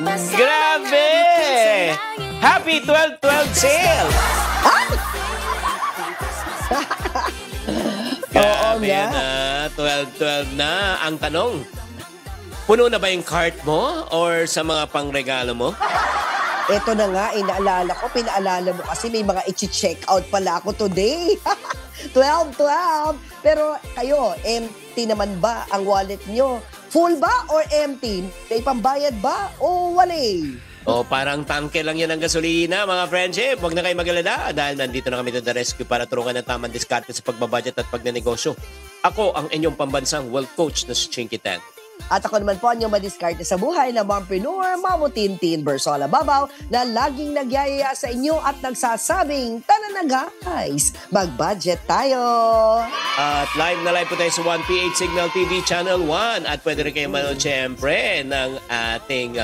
Grabe! Happy 12-12 sale! Grabe na, 12-12 na. Ang tanong, puno na ba yung cart mo or sa mga pangregalo mo? Ito na nga, pinaalala mo kasi may mga i-check out pala ako today. 12-12. Pero kayo, empty naman ba ang wallet nyo? Full ba or empty? May pambayad ba o wali? O parang tanke lang yan ang gasolina, mga friendship. Huwag na kayo mag-alala dahil nandito na kami to the rescue para turukan ng tamang diskarte sa pagbabudget at pagnenegosyo. Ako ang inyong pambansang wealth coach na si Chinky Tan. At ako naman po ang inyong madiskarte sa buhay na mompreneur, mamutintin, Bersola Babaw na laging nagyayaya sa inyo at nagsasabing, tara na guys, mag-budget tayo! At live na live po tayo sa 1PH Signal TV Channel 1 at pwede rin kayo manood syempre ng ating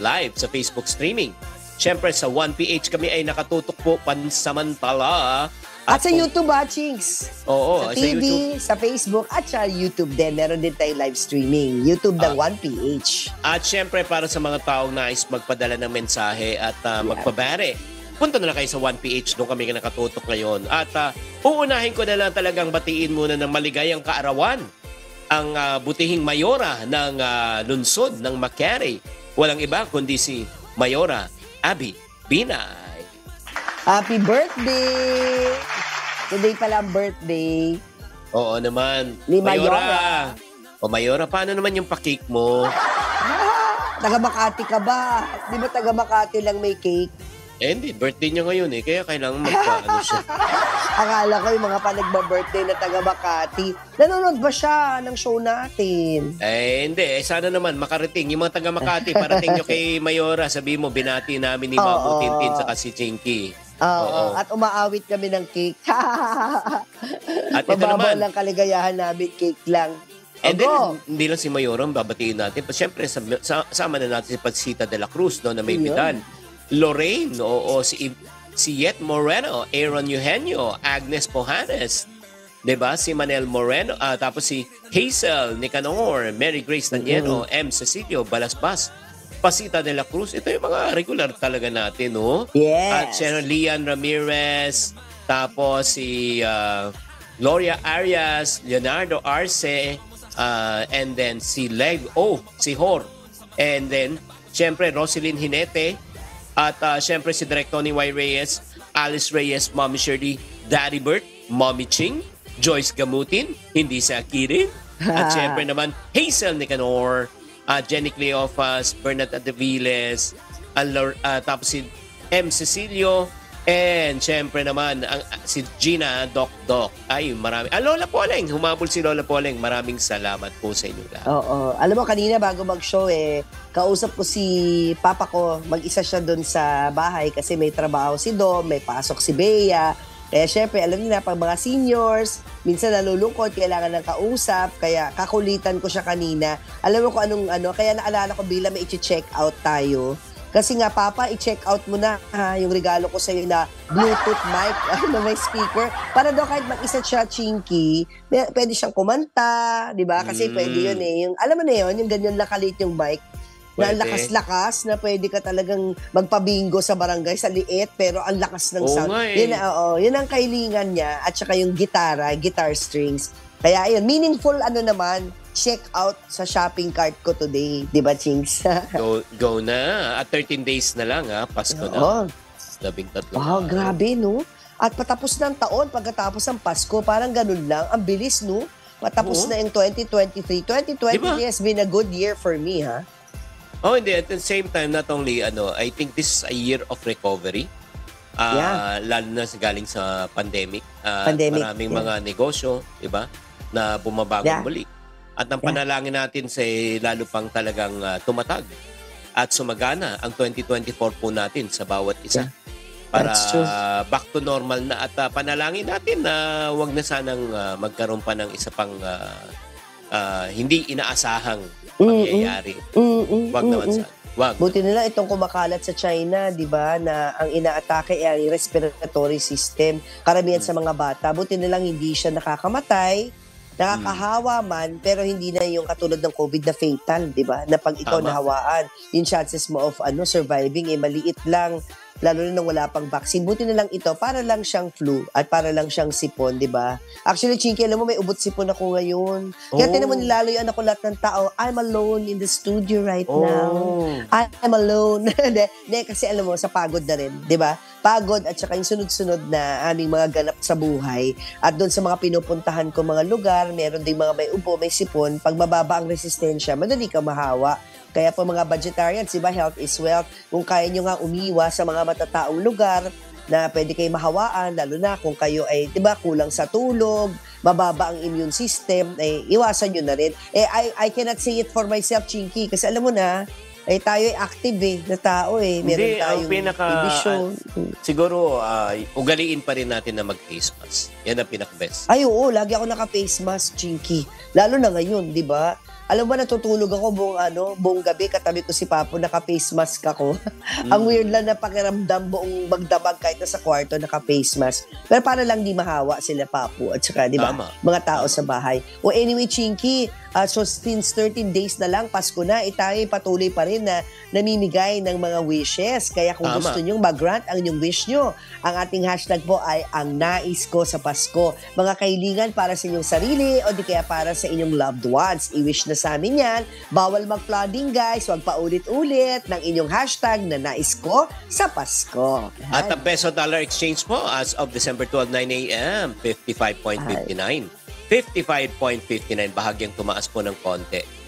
live sa Facebook streaming. Syempre sa 1PH kami ay nakatutok po pansamantala. At sa YouTube, Chinks. Oo, sa TV, sa Facebook, at sa YouTube din. Meron din tayong live streaming. YouTube ng 1PH. At syempre, para sa mga taong nais magpadala ng mensahe at magpabere, punta na lang kayo sa 1PH. Doon kami nakatutok ngayon. At uunahin ko na lang talagang batiin muna ng maligayang kaarawan ang butihing mayora ng lungsod ng Makere. Walang iba kundi si Mayora Abby Binay. Happy birthday! Today pala ang birthday. Oo naman. Ni Mayora. O Mayora, paano naman yung pa-cake mo? Taga Makati ka ba? Di ba taga Makati lang may cake? Hindi. Birthday niya ngayon eh. Kaya kailangan magpa-ano siya. Akala ko yung mga panagba-birthday na taga Makati. Nanonood ba siya ng show natin? Hindi. Sana naman makarating. Yung mga taga Makati, parating nyo kay Mayora. Sabi mo, binati namin ni Mamu Tintin sa si Chinky. Oo. At umaawit kami ng cake. At ito naman. Lang kaligayahan namin, cake lang. And then, hindi lang si Mayora, babatiin natin. Siyempre, sama na natin si Patsita de la Cruz, no, na may bidan. Lorraine, si Yet Moreno, Aaron Eugenio, Agnes Pohanes, diba? Si Manel Moreno, tapos si Hazel Nicanor, Mary Grace Danielo, M. Cecilio Balasbas, Pasita de la Cruz. Ito yung mga regular talaga natin, no? Yes. At si Lian Ramirez, tapos si Gloria Arias, Leonardo Arce, and then si si Hor. And then, syempre, Roselyn Hinete, at syempre si Direk Tony Y. Reyes, Alice Reyes, Mommy Shirley, Daddy Bert, Mommy Ching, Joyce Gamutin, hindi sa Kirin. At syempre naman, Hazel Nicanor, Jenny Cleofas, Bernat Adeviles, tapos si M. Cecilio, and syempre naman si Gina Doc. Ay, marami. Lola Poleng, humabol si Lola Poleng. Maraming salamat po sa inyo lahat. Oo. Alam mo, kanina bago mag-show kausap ko si papa ko. Mag-isa siya doon sa bahay kasi may trabaho si Dom, may pasok si Bea. Kaya syempre, alam niyo na, pag mga seniors, minsan nalulungkot, kailangan ng kausap. Kaya kakulitan ko siya kanina. Alam mo kung anong kaya naalala ko bilang may i-check out tayo. Kasi nga, Papa, i-check out mo na yung regalo ko sa'yo na Bluetooth mic na may speaker. Para daw kahit mag-isa siya, Chinky, pwede siyang kumanta, di ba? Kasi pwede yun Yung, alam mo na yun, yung ganyan lakalit yung mic. Na lakas-lakas, na pwede ka talagang magpabingo sa barangay sa liit, pero ang lakas ng sound. Yun ang kailingan niya. At saka yung guitar strings. Kaya ayun, meaningful naman, check out sa shopping cart ko today. Di ba, Chinks? Go na. At 13 days na lang, Pasko na. 13. Wow, grabe, no? At patapos ng taon, pagkatapos ng Pasko, parang ganun lang. Ang bilis, no? Patapos na yung 2023. 2023 has been a good year for me, ha? Hindi. At the same time, not only, I think this is a year of recovery. Lalo na galing sa pandemic. Maraming mga negosyo, di ba? Na bumabagong muli. At ang panalangin natin sa lalo pang talagang tumatag at sumagana ang 2024 po natin sa bawat isa. Para back to normal na at panalangin natin na wag na sanang magkaroon pa ng isa pang hindi inaasahang pangyayari. Wag naman sana. Wag. Buti nila itong kumakalat sa China, di ba, na ang inaatake ay respiratory system. Karamihan sa mga bata. Buti nilang hindi siya nakakamatay. Nakakahawa man, pero hindi na yung katulad ng COVID na fatal, di ba? Na pag ikaw Tama. nahawaan, yung chances mo of surviving maliit lang, lalo na nung wala pang vaccine. Buti na lang ito, para lang siyang flu at para lang siyang sipon, di ba? Actually, Chinky, alam mo, may ubot sipon ako ngayon. Kaya tinan mo, nilalayuan ako lahat ng tao. I'm alone in the studio right now. I'm alone. Kasi alam mo, sa pagod na rin, di ba? Pagod at saka yung sunod-sunod na aming mga ganap sa buhay. At doon sa mga pinupuntahan ko mga lugar, meron ding mga may ubo, may sipon. Pag mababa ang resistensya, madali ka mahawa. Kaya po mga vegetarians, diba, health is wealth. Kung kaya nyo nga umiwas sa mga matataong lugar na pwede kayo mahawaan, lalo na kung kayo ay, diba, kulang sa tulog, mababa ang immune system, iwasan nyo na rin. I cannot say it for myself, Chinky, kasi alam mo na, tayo ay active na tao Meron Hindi, tayong condition. Siguro, ugaliin pa rin natin na mag-face mask. Yan ang pinaka-best. Ay, oo, lagi ako naka-face mask, Chinky. Lalo na ngayon, di ba? Alam mo, natutulog ako buong gabi, katabi ko si Papo, naka-face mask ako. Ang weird lang na pakiramdam buong magdamag kahit na sa kwarto, naka-face mask. Pero para lang di mahawa sila, Papo, at saka, di ba, mga tao sa bahay. O anyway, Chinky, so since 13 days na lang, Pasko na, tayo patuloy pa rin na namimigay ng mga wishes. Kaya kung gusto nyo mag-grant ang inyong wish nyo, ang ating hashtag po ay ang nais ko sa Pasko. Mga kahilingan para sa inyong sarili o di kaya para sa inyong loved ones. I-wish na sa amin yan. Bawal mag-flooding, guys. Huwag pa ulit-ulit ng inyong hashtag na nais ko sa Pasko. Yan. At ang peso-dollar exchange po as of December 12, 9 a.m., 55.59. 55.59, bahagyang tumaas po ng konti.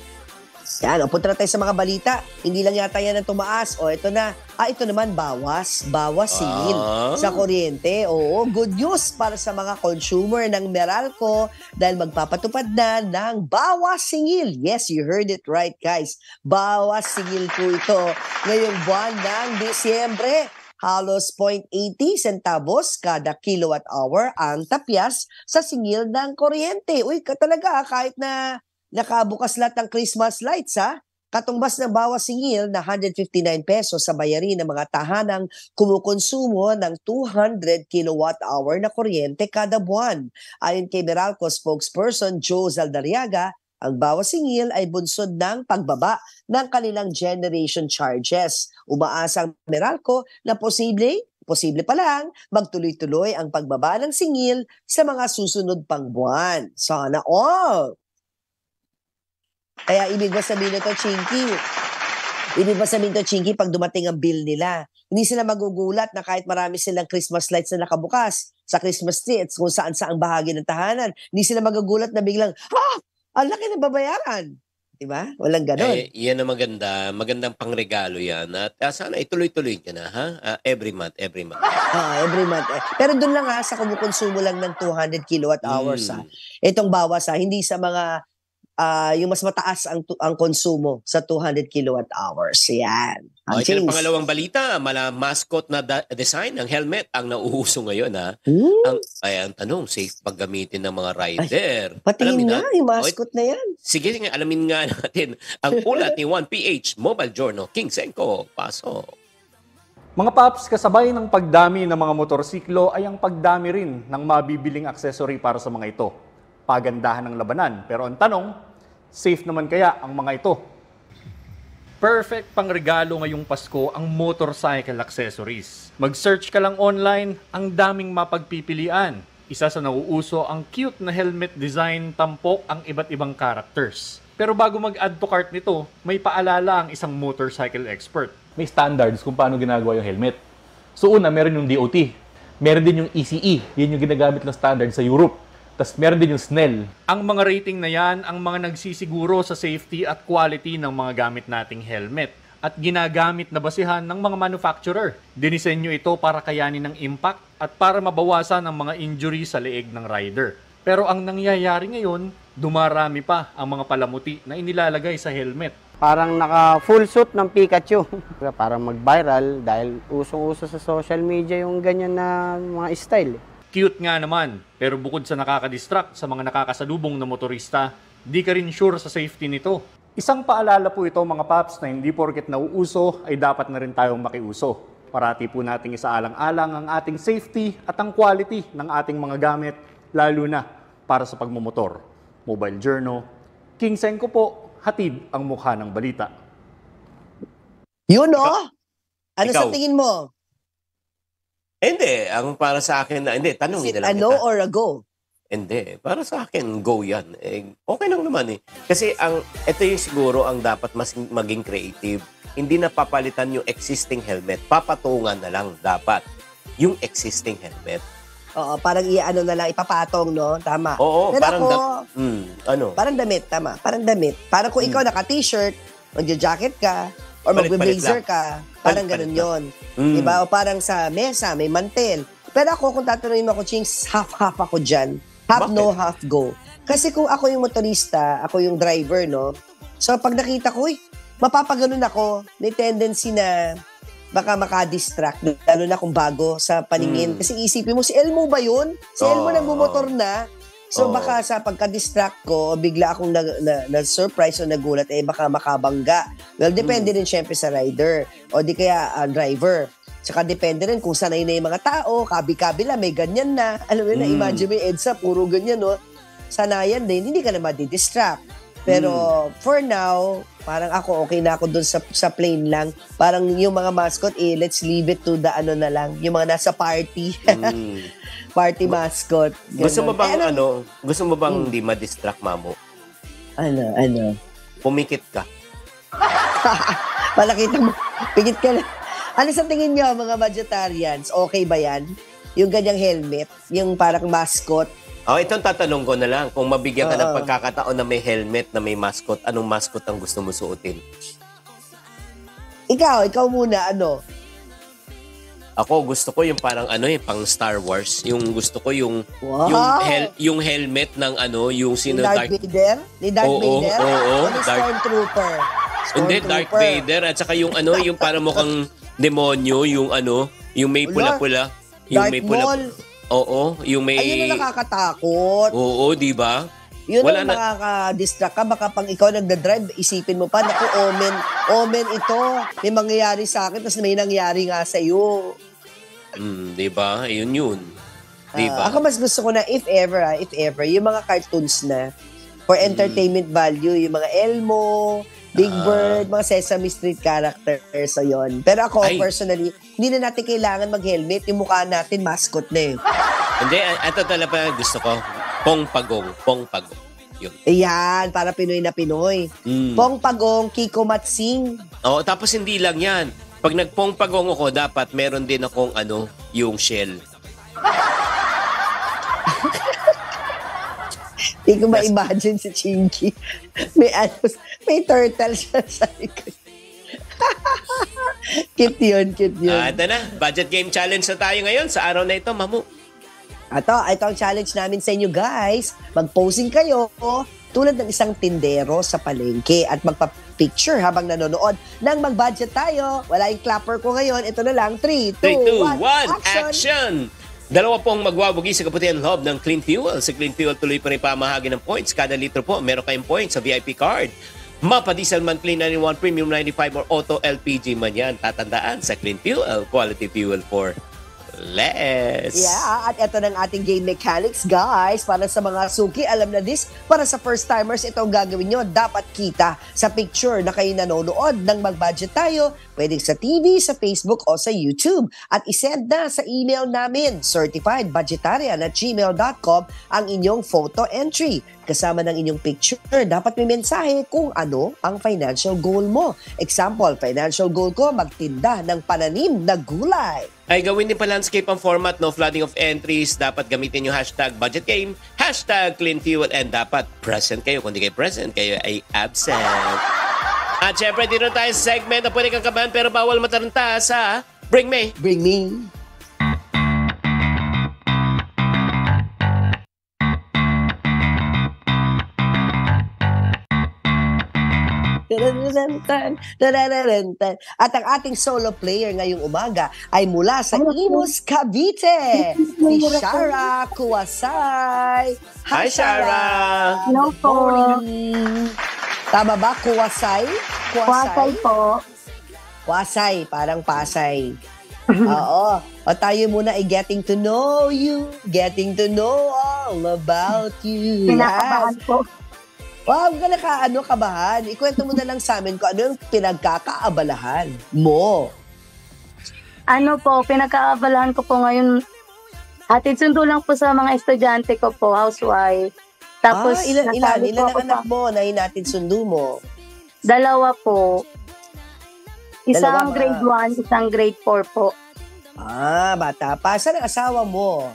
Yan, punta na tayo sa mga balita. Hindi lang yata yan ang tumaas. Ito na. Ito naman, bawas singil sa kuryente. Oo, good news para sa mga consumer ng Meralco dahil magpapatupad na ng bawas singil. Yes, you heard it right, guys. Bawas singil po ito ngayong buwan ng Disyembre. Halos 0.80 centavos kada kilowatt hour ang tapyas sa singil ng kuryente. Uy, talaga kahit na nakabukas lahat ng Christmas lights, katumbas ng bawas singil na 159 pesos sa bayarin ng mga tahanang kumukonsumo ng 200 kilowatt hour na kuryente kada buwan. Ayon kay Meralco spokesperson Joe Zaldariaga, ang bawas singil ay bunsod ng pagbaba ng kanilang generation charges. Umaasa ang Meralco na posible pa lang magtuloy-tuloy ang pagbaba ng singil sa mga susunod pang buwan. Sana all! Kaya ibig ba sabihin nito, Chinky, pag dumating ang bill nila, hindi sila magugulat na kahit marami silang Christmas lights na nakabukas sa Christmas tree at kung saan-saang bahagi ng tahanan, hindi sila magugulat na biglang, ang laki na babayaran. Diba? Walang ganon. Yan ang magandang pangregalo yan. At sana ituloy-tuloy ka na, every month. Every month. Pero doon lang sa kumukonsumo lang ng 200 kilowatt hours. Itong bawas hindi sa mga yung mas mataas ang konsumo sa 200 kilowatt hours. Yan. Ito ang pangalawang balita, mascot na design ng helmet ang nauuso ngayon. Ang tanong, safe pag gamitin ng mga rider. Patingin nga, yung mascot na yan. Sige, alamin nga natin ang ulat ni 1PH Mobile Journal. King Senko, pasok. Mga paps, kasabay ng pagdami ng mga motorsiklo ay ang pagdami rin ng mabibiling accessory para sa mga ito. Pagandahan ng labanan. Pero ang tanong, safe naman kaya ang mga ito? Perfect pang regalo ngayong Pasko ang motorcycle accessories. Mag-search ka lang online, ang daming mapagpipilian. Isa sa nauuso ang cute na helmet design, tampok ang iba't ibang characters. Pero bago mag-add to cart nito, may paalala ang isang motorcycle expert. May standards kung paano ginagawa yung helmet. So una, meron yung DOT. Meron din yung ECE. Yan yung ginagamit ng standard sa Europe. Tapos meron din yung SNEL. Ang mga rating na yan ang mga nagsisiguro sa safety at quality ng mga gamit nating helmet at ginagamit na basihan ng mga manufacturer. Dinisenyo ito para kayanin ng impact at para mabawasan ang mga injury sa leeg ng rider. Pero ang nangyayari ngayon, dumarami pa ang mga palamuti na inilalagay sa helmet. Parang naka-full suit ng Pikachu. Parang mag-viral dahil usong-uso sa social media yung ganyan na mga style. Cute nga naman, pero bukod sa nakaka-distract sa mga nakakasalubong na motorista, di ka rin sure sa safety nito. Isang paalala po ito mga paps na hindi porket nauuso ay dapat na rin tayong makiuso. Parati po nating isaalang-alang ang ating safety at ang quality ng ating mga gamit, lalo na para sa pagmumotor. Mobile Journal. King Sengko po, hatid ang mukha ng balita. Yun, no? Ano Ikaw. sa tingin mo? Hindi, ang para sa akin na, hindi, Is tanongin it na lang a no kita. or a go? Hindi, para sa akin, go yan. Okay lang naman eh. Kasi ito yung siguro ang dapat mas maging creative. Hindi na papalitan yung existing helmet. Papatungan na lang dapat yung existing helmet. Oo, parang ano na lang, ipapatong, no? Tama. Oo, Pero parang ako, parang damit, tama. Parang damit. Parang kung ikaw naka-t-shirt, magja-jacket ka, or Palit-palit mag-blazer lang. ka, parang Palit-palit ganun yun. Diba? O parang sa mesa, may mantel. Pero ako, kung tatanungin mo ako, Chings, half-half ako dyan. Half Bakit? no, half go. Kasi kung ako yung motorista, ako yung driver, no? So, pag nakita ko, mapapaganon ako. May tendency na baka makadistract, lalo na kung bago sa paningin. Kasi isipin mo, si Elmo ba yun? Si Elmo nagmumotor na. So, baka sa pagka-distract ko, bigla akong na-surprise o nagulat, baka makabangga. Well, depende din syempre sa rider o di kaya driver. Tsaka depende rin kung sanay na yung mga tao, kabi-kabi lang, may ganyan na. Alam mo na, imagine mo yung EDSA, puro ganyan, no? Sanayan din, hindi ka na madidistract. Pero for now, parang ako, okay na ako dun sa plane lang. Parang yung mga mascot, let's leave it to the ano na lang, yung mga nasa party. Party mascot. Gusto mo Ganun. bang gusto mo bang hindi ma-distract, Mamo? Ano? Pumikit ka. Malakita mo, pigit ka lang. Ano sa tingin nyo, mga budgetarians? Okay ba yan? Yung ganyang helmet, yung parang mascot. Itong tatanong ko na lang, kung mabigyan ka ng pagkakataon na may helmet, na may mascot, anong mascot ang gusto mo suotin? Ikaw muna, ano? Ako, gusto ko yung parang pang Star Wars. Yung gusto ko yung Wow! yung helmet ng yung Ni Darth Vader? Ni Darth Oo, Vader? oo, O ni Darth- Stormtrooper? Hindi, Darth Vader. At saka yung yung parang mukhang demonyo, yung yung may pula-pula. Yung Darth may pula. Maul. Oo, yung may... Ayun ang nakakatakot. Oo, di ba? Yun Wala ang nakaka-distract ka. Baka pang ikaw nagda-drive, isipin mo pa, naku, omen ito. May mangyayari sa akin, tapos may nangyari nga sa iyo. Di ba? Yun. Di ba? Ako mas gusto ko na, if ever, yung mga cartoons na, for entertainment value, yung mga Elmo, Big Bird, mga Sesame Street characters, so yun. Pero ako, personally, hindi na natin kailangan mag-helmet. Yung mukha natin, mascot na eh. Hindi, ito talaga gusto ko. Pong Pagong. Yun. Ayan, para Pinoy na Pinoy. Pong Pagong, Kiko Matsing. Tapos hindi lang yan. Pag nagpong Pagong ako, dapat meron din akong yung shell. Hindi ko ma-imagine si Chinky. May turtle siya sa likod. Cute yun. Ito na, budget game challenge na tayo ngayon sa araw na ito, Mamu. Ito ang challenge namin sa inyo, guys. Mag-posing kayo tulad ng isang tindero sa palengke at magpa-picture habang nanonood. Nang mag-budget tayo, wala yung clapper ko ngayon. Ito na lang, 3, 2, 1, action! Dalawa pong magwabugi sa kaputihan loob ng Clean Fuel. Sa Clean Fuel, tuloy pa rin pamahagi ng points. Kada litro po, meron kayong points sa VIP card. Mapa-diesel monthly 91, premium 95, or auto LPG man yan. Tatandaan sa Clean Fuel, quality fuel for less. Yeah, at ito ng ating game mechanics, guys. Para sa mga suki, alam na this. Para sa first-timers, ito ang gagawin nyo. Dapat kita sa picture na kayo nanonood ng mag-budget tayo. Pwedeng sa TV, sa Facebook, o sa YouTube. At isend na sa email namin, certifiedbudgetarian@gmail.com, ang inyong photo entry. Kasama ng inyong picture, dapat may mensahe kung ano ang financial goal mo. Example, financial goal ko, magtinda ng pananim na gulay. Ay gawin din pa landscape ang format, no flooding of entries. Dapat gamitin yung hashtag budget game, hashtag clean fuel, and dapat present kayo. Kung di kayo present, kayo ay absent. At syempre, dito tayo sa segment na pwede kang kabahan pero bawal mataranta sa Bring Me. Bring me. At ang ating solo player ngayong umaga ay mula sa Imus, Cavite, si Shara Kuwasay. Hi, Shara! Hello po. Morning. Tama ba? Kuwasay? Wasay po. Kuwasay, parang Pasay. Oo. O tayo muna ay getting to know you, getting to know all about you. Kinakabahan po. Wow, ka kabahan. Ikwento mo na lang sa amin kung ano yung pinagkakaabalahan mo. Ano po, pinagkaabalahan ko po ngayon, hatid sundo lang po sa mga estudyante ko po, housewife. Tapos, ilan nasabi po ang ako anak mo na hinatid sundo mo? 2 po. Isang Dalawa, grade 1, isang grade 4 po. Bata pa. Saan ang asawa mo?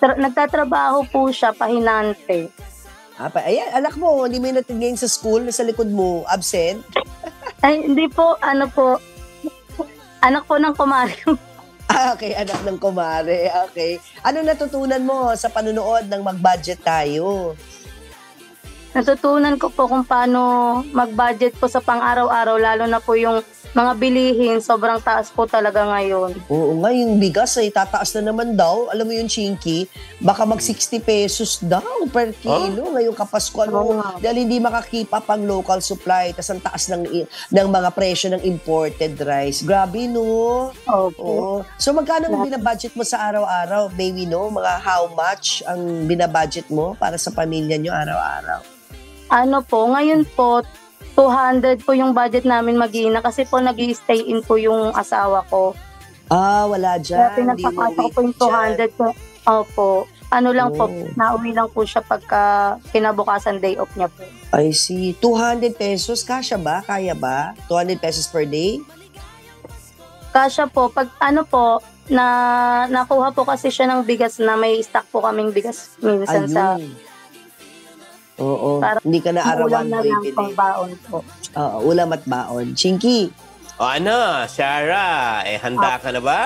Nagtatrabaho po siya, pahinante. Ayan, anak mo, hindi mo natin ngayon sa school, nasa likod mo, absent? Ay, hindi po, ano po, anak po ng kumari. Okay, anak ng kumare. Okay. Ano natutunan mo sa panunood ng Mag-Budget Tayo? Natutunan ko po kung paano mag-budget po sa pang-araw-araw, lalo na po yung mga bilihin, sobrang taas po talaga ngayon. Oo nga, yung bigas ay tataas na naman daw. Alam mo yung Chinky, baka mag 60 pesos daw per kilo ngayong Kapaskuhan. Oo nga. Dahil hindi makakip up ang local supply. Tas ang taas ng mga presyo ng imported rice. Grabe, no? Opo. Oo. So magkano ang binabudget mo sa araw-araw, baby, no? Mga how much ang binabudget mo para sa pamilya nyo araw-araw? Ano po, ngayon po, 200 po yung budget namin mag-iina kasi po nag-i-stay in po yung asawa ko. Wala dyan. Kaya pinagpapasok ko po yung 200 po. Opo. Ano lang po, nauwi lang po siya pagka kinabukasan day off niya po. I see. 200 pesos, kasya ba? Kaya ba? 200 pesos per day? Kasya po, pag ano po, nakuha po kasi siya ng bigas na may stock po kaming bigas minsan sa Oo. Para Hindi ka na arawan ulam na mo lang ibili. pang baon po. Oo, ulam at baon. Chinky, Shara, handa ka na ba?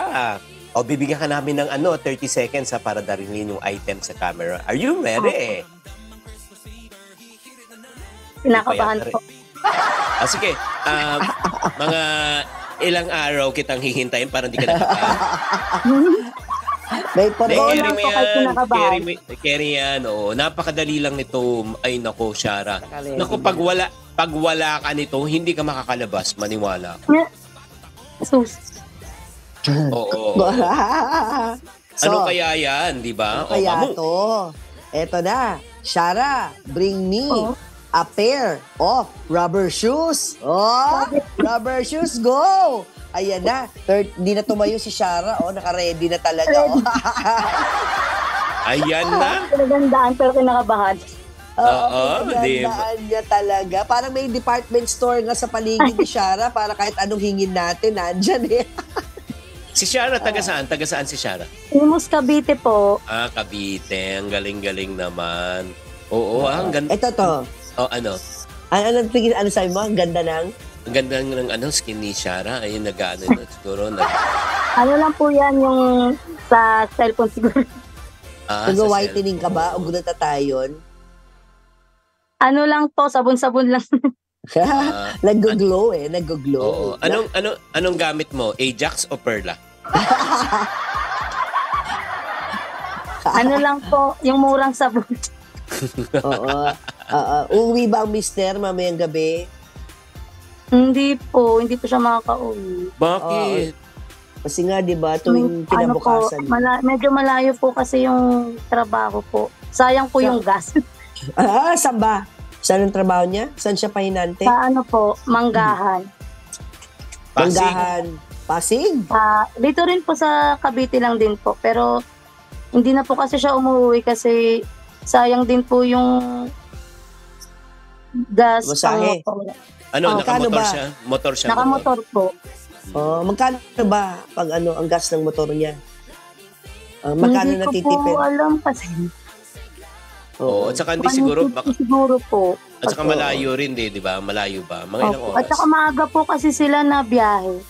O, bibigyan ka namin ng 30 seconds para darilin yung item sa camera. Are you ready? Kinakabahan po. Sige. Mga ilang araw kitang hihintayin para hindi ka nakabahan. may Oo, lang po kahit kinakabahan. Carry yan. Oo. Napakadali lang nito. Ay, nako, Shara. Nakaleli Naku, pag wala ka nito, hindi ka makakalabas. Maniwala. Sus. Oo. So, Ano kaya yan, di ba? ano kaya Mamu. to? Eto na. Shara, bring me Oo. a pair of rubber shoes. Oh, rubber shoes, go! Ayan na. Hindi na tumayo si Shara. Naka-ready na talaga. Ayan na. Pinagandaan pero kinakabahan. Oo, di ba? Pinagandaan niya talaga. Parang may department store nga sa paligid ni Shara para kahit anong hingin natin, nandyan eh. Si Shara, taga saan? Taga saan si Shara? Imus Cavite po. Cavite. Ang galing-galing naman. Oo, ang ganda. Ito to. Ano? Ano sabi mo? Ang ganda ng... Ang ganda ng skin ni Shara. Ayun, siguro. Ano lang po yan yung sa cellphone siguro. Nag-whitening ka ba? O gulata tayo yun? Ano lang po, sabon-sabon lang. Nag-glow eh. Nag-glow. Oo. Anong gamit mo? Ajax o Perla? Ano lang po, yung murang sabon. Oo. Uwi ba ang mister mamayang gabi? Hindi po siya makaka-uwi. Bakit? Kasi nga, di ba, tuwing kinabukasan. Medyo malayo po kasi yung trabaho po. Sayang po yung gas. Saan ba? Saan ang trabaho niya? Saan siya pahinante? Sa ano po, Manggahan. Manggahan. Pasig? Dito rin po sa Cavite lang din po. Pero hindi na po kasi siya umuwi kasi sayang din po yung gas. Masahe. Nakamotor ba? siya? Motor siya? Nakamotor po. Magkano ba pag ang gas ng motor niya? Magkano Hindi natitipid? ko po alam kasi. Oo, at saka hindi siguro, Siguro po. at saka malayo rin di ba? Malayo ba? Mga ilang Opo. oras? At saka maaga po kasi sila na biyahe.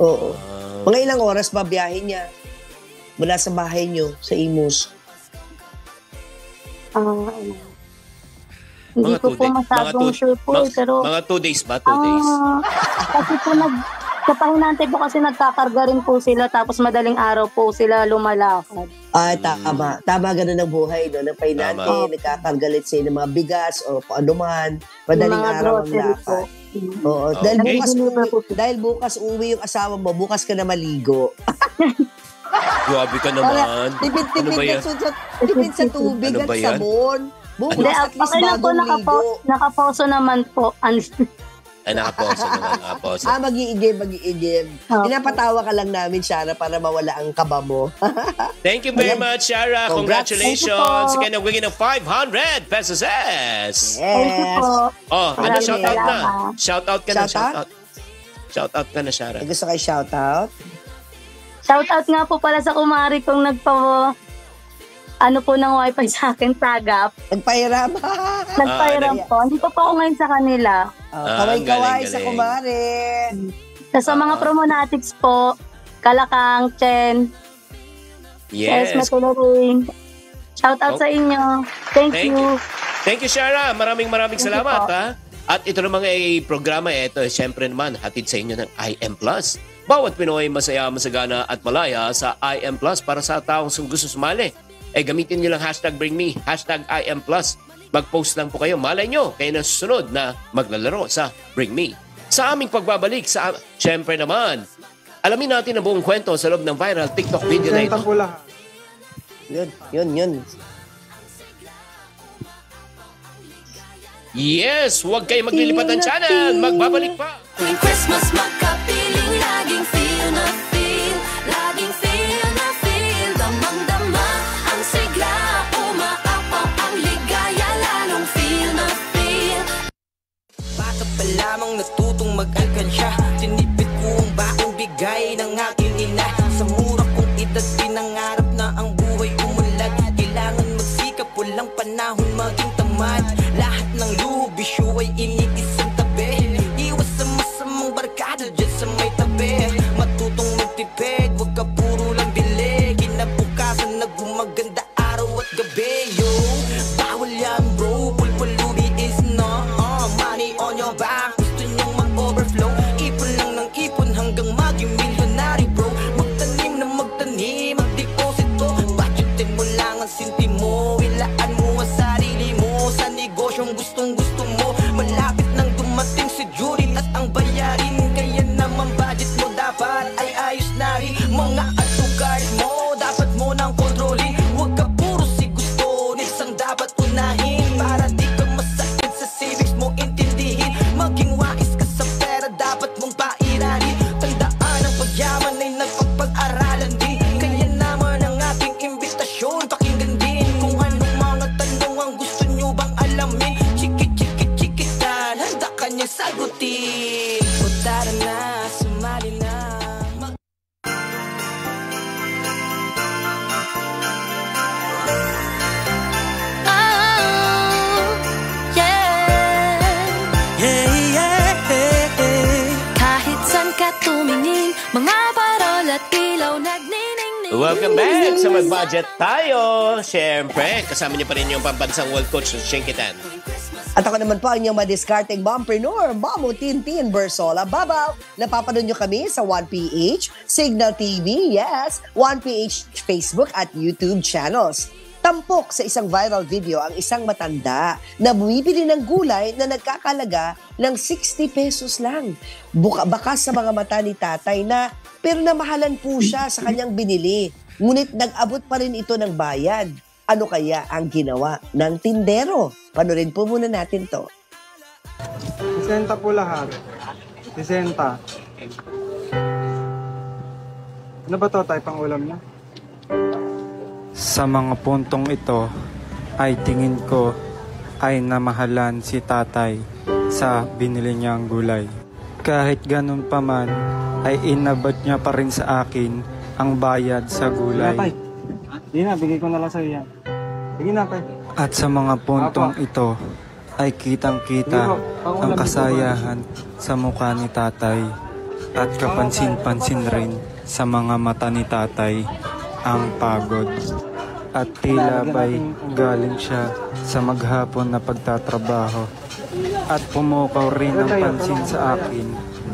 Oo. Mga ilang oras ba biyahe niya? Mula sa bahay niyo, sa Imus? Hindi Mga ko 2 po days. masyadong sure po pero Mga 2 days ba? 2 days? kasi po sa pahinante po kasi nagkakarga rin po sila tapos madaling araw po sila lumalakad. Tama. Tama ganun ang buhay, no? Ng pahinante, Tama. nagkakargalit sa ng mga bigas o kung ano man. Madaling Mga araw ang grocery po. lakad. Oo. Okay. Dahil bukas uwi yung asawa mo, bukas ka na maligo. Grabe ka naman. Tipid Ano ba yan? tipid sa tubig Ano at ba yan? sabon. Bukas Hindi, at least okay lang po, bagong ligo. nakaposo naman po. Ay, nakaposo naman, nakaposo. Mag-iigib. Okay. Pinapatawa ka lang namin, Shara, para mawala ang kaba mo. Thank you very much, Shara. Congrats. Congratulations. Thank you po. Again, we're ng 500 pesos. Thank you Yes. po. Oh, ano, Maraming shout out na. salamat. Shout out ka na, Shout shout out? out. Shout out ka na, Shara. May gusto kayo shoutout? Shoutout nga po pala sa kumari kong ano po ng wifi sa akin, tagap. Nagpahiram. Nagpairam po. Hindi po ako ngayon sa kanila. Kaway-kaway galing, sa galing. kumare. Sa mga promonatics po, Kalakang, Chen, Yes. Matularing. Shoutout sa inyo. Thank Thank you. Thank you, Shara. Maraming Thank you salamat, po. ha? At ito namang programa, ito, siyempre naman, hatid sa inyo ng IM Plus. Bawat Pinoy masaya, masagana at malaya sa IM Plus para sa taong gusto sumali. Gamitin nyo lang #BringMe, #IM Plus. Mag-post lang po kayo. Malay nyo, kayo na susunod na maglalaro sa Bring Me. Sa aming pagbabalik, siyempre naman, alamin natin ang buong kwento sa loob ng viral TikTok video na ito. Yun. Yes, huwag kayo maglilipat ng channel. Magbabalik pa. Tuwing Christmas magkapiling, laging feel na feel, laging feel na feel, damang-dama ang sigla, umaapaw ang ligaya, lalong feel na feel. Bata pa lamang natutong mag-alkansya, tinipid ko ang bakong bigay ng aking ina. Sa mura kong edad pinangarap na ang buhay umunlad. Kailangan magsikap, walang panahon maging tamad. Lahat ng luho, bisyo ay iniisang tabi. Iwas sa masamang barkada dyan sa may tabi. Matutong magtipid, wag ka puro lang bili. Kinabukasan na gumaganda araw at gabi. Yo, bawal yan bro, pulpulubi is no. Money on your back, gusto nyong mag-overflow. Ipon lang ng ipon hanggang maging milyonary bro. Magtanim na magtanim, magdeposito. Budgetin mo lang ang sinti mo. Ilaan mo ang sarili mo sa negosyong gustong-gusto mo. Malapit nang dumating si Judith at ang bayarin. Kaya naman budget mo dapat ay ayos na rin. Mga advocate mo, dapat mo nang kontrolin. Huwag ka puro si gusto, isang dapat unahin. Para di ka masakit sa savings mo, intindihin. Maging wais ka sa pera, dapat mong pairanin. Tandaan ang pagyaman ay nagpapag-aralan din. Kaya naman ang ating imbitasyon, pakinggan din. Kung anong mga tanong ang gusto nyo bang alamin. Chikitan, handa ka niyang sagutin. O tara na, sumali na. Kahit saan ka tumingin, mga parol at ilaw nagniningning. Welcome back sa Mag-Budget Tayo. Siyempre, kasama niyo pa rin yung pambansang world coach ng Chinkitan. At ako naman po ang inyong madiskarteng mompreneur, Mamo Tintin Bersola Babaw. Napapanood nyo kami sa 1PH, Signal TV, yes, 1PH Facebook at YouTube channels. Tampok sa isang viral video ang isang matanda na bumibili ng gulay na nagkakalaga ng 60 pesos lang. Bakas sa mga mata ni tatay na pero namahalan po siya sa kanyang binili. Ngunit nag-abot pa rin ito ng bayad. Ano kaya ang ginawa ng tindero? Panorin po muna natin to. 60 po lahat. 60. Ano ba to tayo pang ulam na? Sa mga puntong ito ay tingin ko ay namahalan si tatay sa binili niyang gulay. Kahit ganun pa man ay inabot niya pa rin sa akin ang bayad sa gulay. Hindi na, bigay ko na lang sa iyo yan. Bigay na, tay. At sa mga puntong ito ay kitang-kita ang kasayahan sa mukha ni tatay at kapansin-pansin rin sa mga mata ni tatay ang pagod. At tila ba'y galing siya sa maghapon na pagtatrabaho. At pumukaw rin ng pansin sa akin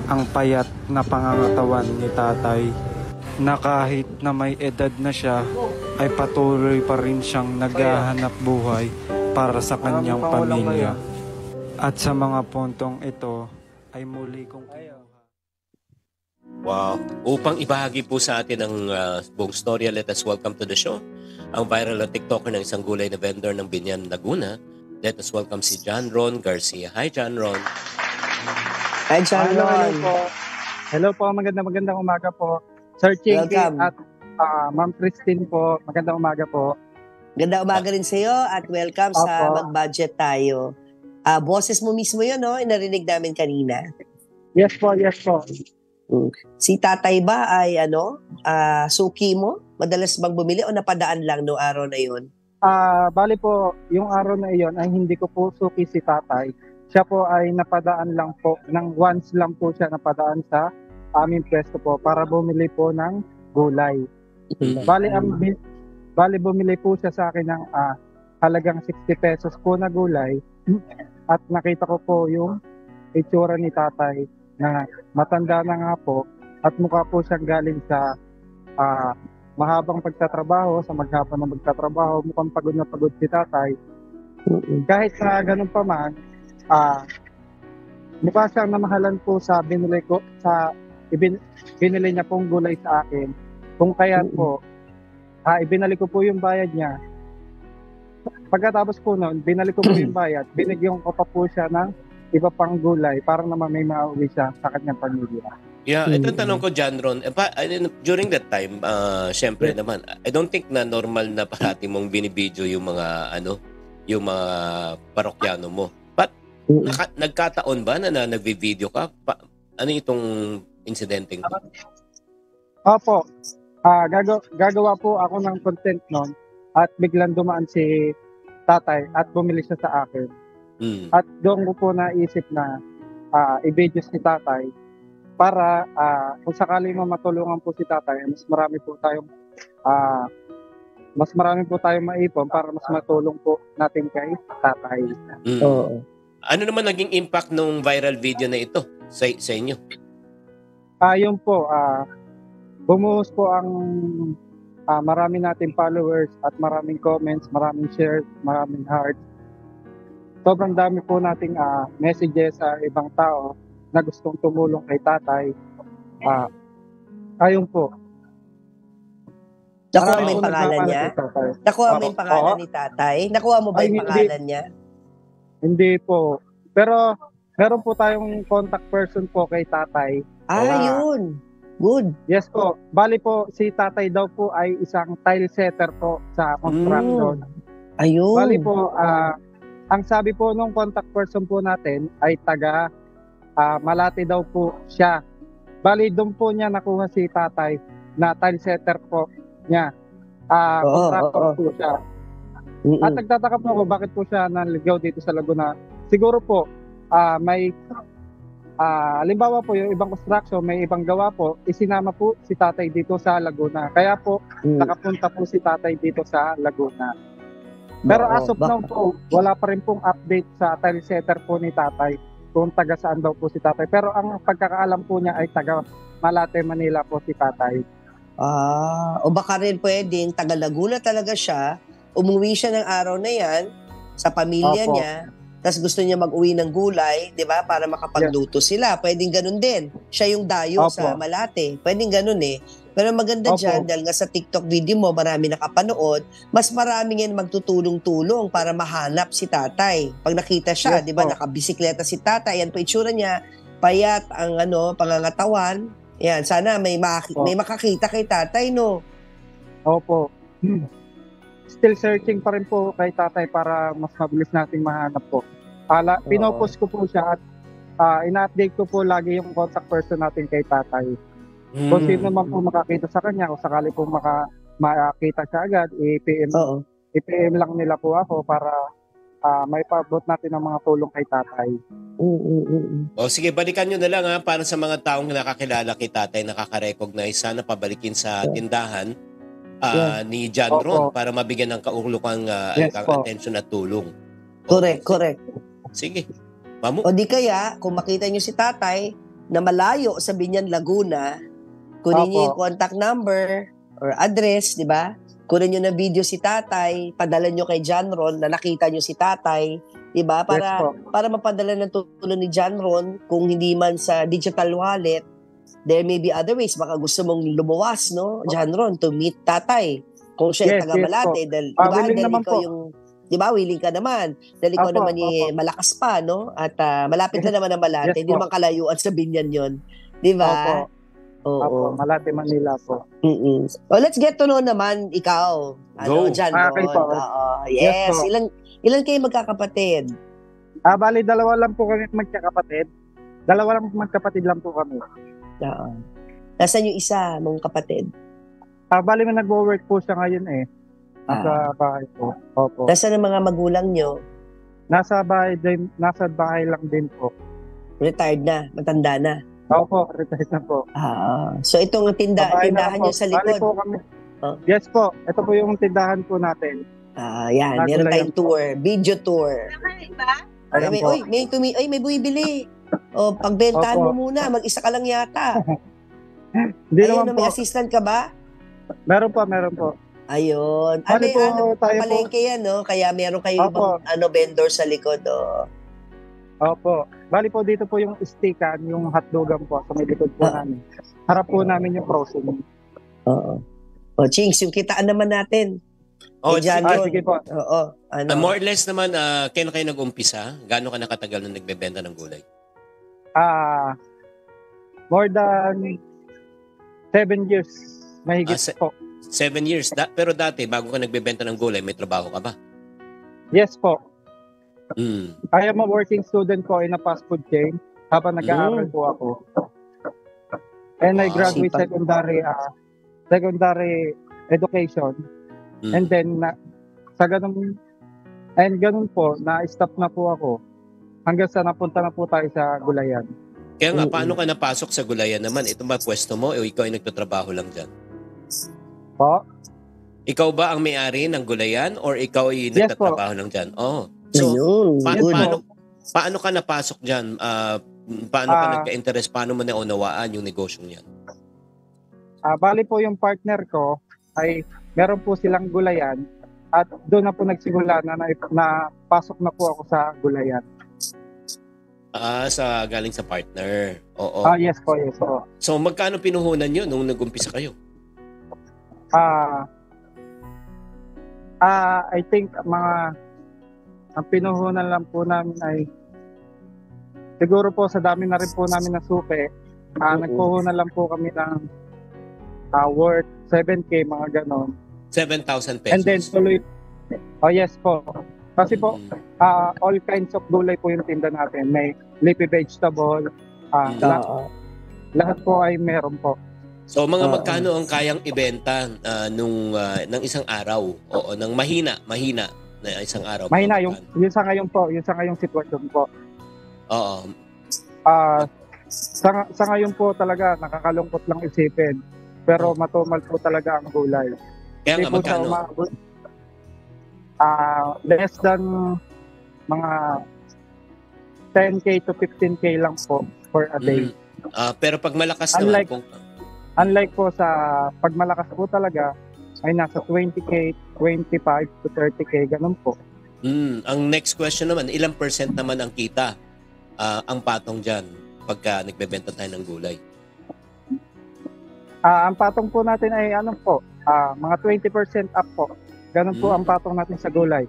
ang payat na pangangatawan ni tatay na kahit na may edad na siya ay patuloy pa rin siyang naghahanap buhay para sa kanyang pamilya. At sa mga puntong ito ay muli kong kinuha. Wow. Upang ibahagi po sa atin ang buong storya, let us welcome to the show ang viral na TikToker ng isang gulay na vendor ng Binyan, Laguna Let us welcome si John Ron Garcia. Hi, John Ron. Hi, John Hello Ron. po. Hello po, magandang umaga po. Sir Chinky Welcome. at Ma'am Christine po, magandang umaga po. Ganda umaga rin sa iyo at welcome sa Opo. Mag-Budget Tayo. Boses mo mismo yun, no? Narinig namin kanina. Yes po, yes po. Si tatay ba ay suki mo? Madalas bang bumili o napadaan lang no araw na yun? Bali po, yung araw na iyon ay hindi ko po suki si tatay. Siya po ay napadaan lang po, once lang po siya napadaan sa aming pwesto po para bumili po ng gulay. Bali bumili po siya sa akin ng halagang 60 pesos po na gulay at nakita ko po yung itsura ni tatay na matanda na nga po at mukha po siyang galing sa mahabang pagtatrabaho, sa maghapon na magtatrabaho, mukhang pagod na pagod si tatay. Kahit sa ganun pa man, mukha siyang namahalan po sa binili niya pong gulay sa akin. Kung kaya po, ibinalik ko po yung bayad niya. Pagkatapos po noon, binalik ko po yung bayad, binigyan ko pa po siya ng iba pang gulay para naman may mauwi siya sa kanyang pamilya. Yeah, itong tanong ko, John Ron, during that time, syempre naman, I don't think na normal na parati mong binibidyo yung mga, yung mga parokyano mo. But, nagkataon ba na nagvi-video ka? Ano itong insidente? Opo. Gagawa po ako ng content noon at biglang dumaan si tatay at bumili siya sa akin. At doon ko po naisip na i-video si tatay para kung sakali mo matulungan po si tatay, mas marami po tayong maipon para mas matulong po natin kay tatay. Ano naman naging impact ng viral video na ito sa inyo? Yun po, bumuhos po ang marami nating followers at maraming comments, maraming shares, maraming hearts. Sobrang dami po nating messages sa ibang tao na gustong tumulong kay tatay. Ayun po. Nakuha mo yung pangalan niya? Nakuha mo yung pangalan ni tatay? Nakuha mo ba yung pangalan niya? Hindi po. Pero meron po tayong contact person po kay tatay. Yun. Good. Yes po. Bali po, si tatay daw po ay isang tile setter po sa construction. Ayun. Bali po, ang sabi po nung contact person po natin ay taga Malate daw po siya. Bali, doon po niya nakuha si tatay na tile setter po niya. Contractor po siya. At nagtataka po ako bakit po siya naligaw dito sa Laguna. Siguro po, may halimbawa po yung ibang construction, may ibang gawa po, isinama po si tatay dito sa Laguna. Kaya po, nakapunta po si tatay dito sa Laguna. Pero as of now po, wala pa rin pong update sa tile setter po ni tatay kung taga saan daw po si tatay. Pero ang pagkakaalam po niya ay taga Malate, Manila po si tatay. O baka rin pwedeng taga Laguna talaga siya, umuwi siya ng araw na yan sa pamilya niya, tapos gusto niya mag-uwi ng gulay, di ba, para makapagluto sila. Pwedeng ganun din. Siya yung dayo sa Malate. Pwedeng ganun eh. Pero maganda dyan, dahil nga sa TikTok video mo, marami nakapanood, mas marami yan magtutulong-tulong para mahanap si tatay. Pag nakita siya, di ba, nakabisikleta si tatay, yan po itsura niya, payat ang pangangatawan. Yan, sana may makakita kay tatay, no? Opo. Still searching pa rin po kay tatay para mas mabilis nating mahanap po. Pinopost ko po siya at ina-update ko po lagi yung contact person natin kay tatay. Kung sino naman po makakita sa kanya, kung sakali po makakita siya agad, i-PM lang nila po ako para may paabot natin ng mga tulong kay tatay. Sige, balikan nyo na lang para sa mga taong nakakilala kay tatay, nakaka-recognize, sana pabalikin sa tindahan ni John Ron para mabigyan ng kaulukang attention at tulong. Correct. Sige. Mamu. O di kaya, kung makita nyo si tatay na malayo sa Binyan, Laguna, kunin nyo yung contact number or address, di ba? Kunin nyo na video si tatay, padala nyo kay John Ron na nakita nyo si tatay, di ba? Para mapadala ng tulong ni John Ron, kung hindi man sa digital wallet, there may be other ways. Baka gusto mong lumuwas, no, John Ron, to meet tatay. Kung siya ay taga Malate, dahil ikaw Di ba? Willing ka naman. Dahil ikaw Opo, naman malakas pa, no? At malapit na naman ang Malate. Yes Hindi po. naman kalayuan sa Binyan yon. Di ba? Opo, Malate, Manila po. Mm-mm. Let's get to know naman ikaw. Go. John Okay Ron. po. Yes. Yes po. Ilan kayo magkakapatid? Bali, dalawa lang po kami magkakapatid. Dalawa lang magkapatid lang po kami. Oo. Nasaan yung isa mong kapatid? Bali, may nagwo-work po siya ngayon eh. Nasa bahay po. Opo. Nasaan ang mga magulang nyo? Nasa bahay lang din po. Retired na, matanda na. Opo, retired na po. So itong Babae na tindahan po. nyo sa Bali likod. po kami. Oh. Yes po, ito po yung tindahan po natin. Yan, meron tayong tour, video tour. Ayan po. May bumibili. Pagbentahan Opo. mo muna, mag-isa ka lang yata. Hindi Ayun, naman may po. assistant ka ba? Meron po. Ayun. Bali po, tayo po. Palengke yan, no? Kaya meron kayo Opo. ibang vendor sa likod, Opo. Bali po dito po yung stickan, yung hotdogan po sa may likod po namin. Harap po namin yung frozen. Oo. Chinks, yung kitaan naman natin. John Ron. Sige po. Oo. More or less naman, kailan kayo nag-umpisa? Gaano ka nakatagal na nagbebenta ng gulay? More than 7 years. Mahigit po. 7 years. Pero dati, bago ka nagbebenta ng gulay, may trabaho ka ba? Yes po. Mm. I am a working student po in a fast food chain habang nag-aaral po ako. And I graduate secondary education. Mm. And then ganun po, na-stop na po ako hanggang sa napunta na po tayo sa gulayan. Kaya nga, paano ka napasok sa gulayan naman? Ito ba pwesto mo o ikaw ay nagtatrabaho lang dyan? Po? Ikaw ba ang may-ari ng gulayan or ikaw ay Yes, nagtatrabaho lang dyan? So, paano ka napasok dyan? Paano ka nagka-interest? Paano mo naunawaan yung negosyong yan? Bali po yung partner ko ay meron po silang gulayan at doon na po nagsimula na pasok na po ako sa gulayan. Galing sa partner. Oo. Yes po. So, magkano pinuhunan nyo nung nag-umpisa kayo? I think ang pinuhunan lang po namin ay siguro po sa dami na rin po namin nasuke, nagpuhunan lang po kami ng worth 7K, mga ganon. 7,000 pesos? And then tuloy, yes po. Kasi po, all kinds of gulay po yung tinda natin. May leafy vegetable, lahat po ay meron po. So, magkano ang kayang ibenta ng isang araw? Oo, ng mahina na isang araw. Mahina, yung sa ngayong sitwasyon po. Oo. Sa ngayon po talaga, nakakalungkot lang isipin. Pero matumal po talaga ang gulay. Kaya nga, magkano? Less than mga 10K to 15K lang po for a day. Pero pag malakas naman, unlike po sa pag malakas po talaga, ay nasa 20K, 25 to 30K, ganun po. Ang next question naman, ilang percent naman ang kita ang patong dyan pagka nagbebenta tayo ng gulay? Ang patong po natin ay mga 20% up po. Ganun po ang patong natin sa gulay.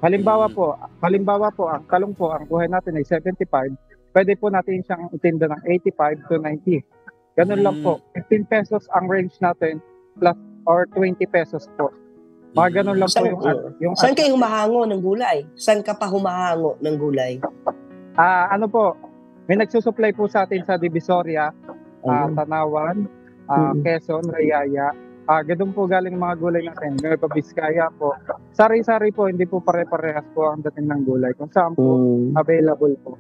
Halimbawa po, ang talong po, ang buhay natin ay 75, pwede po natin siyang itinda ng 85 to 90. Ganun lang po. 15 pesos ang range natin plus or 20 pesos po. Mga ganun lang po yung Saan kayo humahango ng gulay? Saan ka pa humahango ng gulay? May nagsusupply po sa atin sa Divisoria, Tanawan, Quezon, Rayaya. Ganun po galing mga gulay natin. Nueva Vizcaya po. Sari-sari po, hindi po pare-parehas po ang dating ng gulay. Kung saan po available po.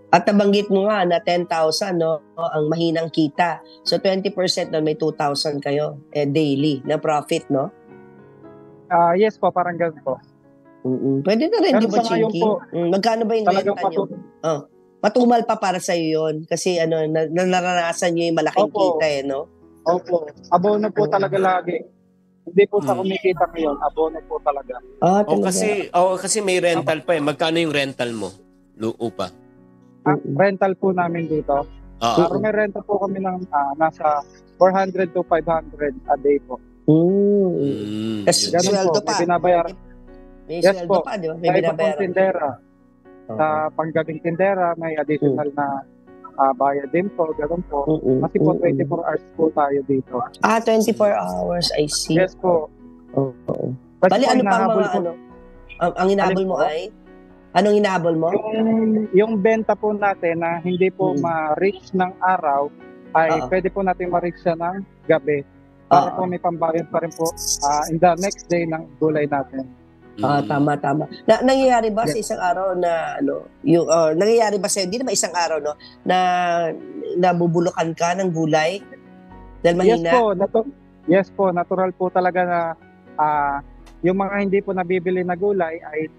At nabanggit mo nga na 10,000, no? Ang mahinang kita. So 20% doon may 2,000 kayo daily na profit, no? Yes po, parang ganun po. Pwede na rin, di ba, Chinky? Magkano ba yung renta nyo? Matumal pa para sa iyo yun. Kasi naranasan nyo yung malaking kita, no? Opo. Abono po talaga lagi. Hindi po sa kumikita ngayon. Abono po talaga. Kasi may rental pa eh. Magkano yung rental mo? Upa? Rental po namin dito. Pero may rental po kami ng nasa 400 to 500 a day po. Sweldo pa. May Yes sweldo po. pa, di ba? May Sa iba pong binabayaran. tindera. Oo. Sa panggabing tindera, may additional na bayad din po, gano'n po. Kasi po 24 hours po tayo dito. 24 hours, I see. Yes po. Oo. Kasi Bali, po, ano pang hinahabol mga po- ano? Ang hinahabol Alin mo po? ay? Anong hinahabol mo? Yung benta po natin na hindi po ma-reach ng araw, ay Oo. pwede po natin ma-reach siya ng gabi. Para po may pambayad pa rin po in the next day ng gulay natin. Tama. Nangyayari ba sa isang araw na nangyayari ba sa hindi naman isang araw no na nabubulukan ka ng gulay dahil mahina? Yes po, natural po talaga na yung mga hindi po nabibili na gulay ay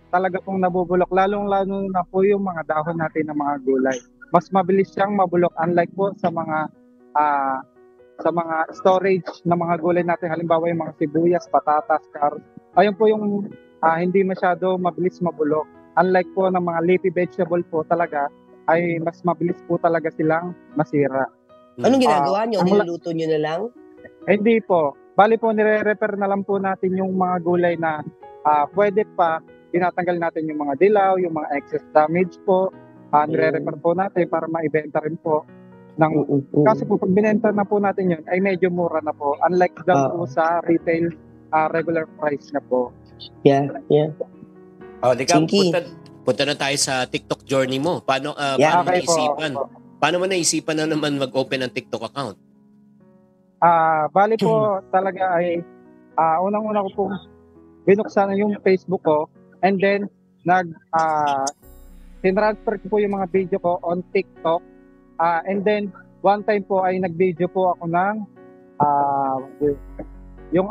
talaga pong nabubulok, lalong-lalo na po yung mga dahon natin ng mga gulay. Mas mabilis siyang mabulok unlike po sa mga storage na mga gulay natin, halimbawa yung mga sibuyas, patatas, carrots. Ayun po yung hindi masyado mabilis mabulok. Unlike po ng mga leafy vegetable po talaga, ay mas mabilis po talaga silang masira. Anong ginagawa nyo? Niluluto nyo na lang? Hindi po. Bali po, nire-repair na lang po natin yung mga gulay na pwede pa. Tinatanggal natin yung mga dilaw, yung mga excess damage po. Nire-repair po natin para maibenta rin po. Kasi po, pag binenta na po natin yun, ay medyo mura na po. Unlike po sa retail regular price na po. Yeah. Punta na tayo sa TikTok journey mo. Paano Okay naisipan? po. Paano mo naisipan na naman mag-open ng TikTok account? Bali po talaga ay unang-una ko po binuksan yung Facebook ko and then tinransfer ko po yung mga video ko on TikTok and then one time po ay nag-video po ako ng yung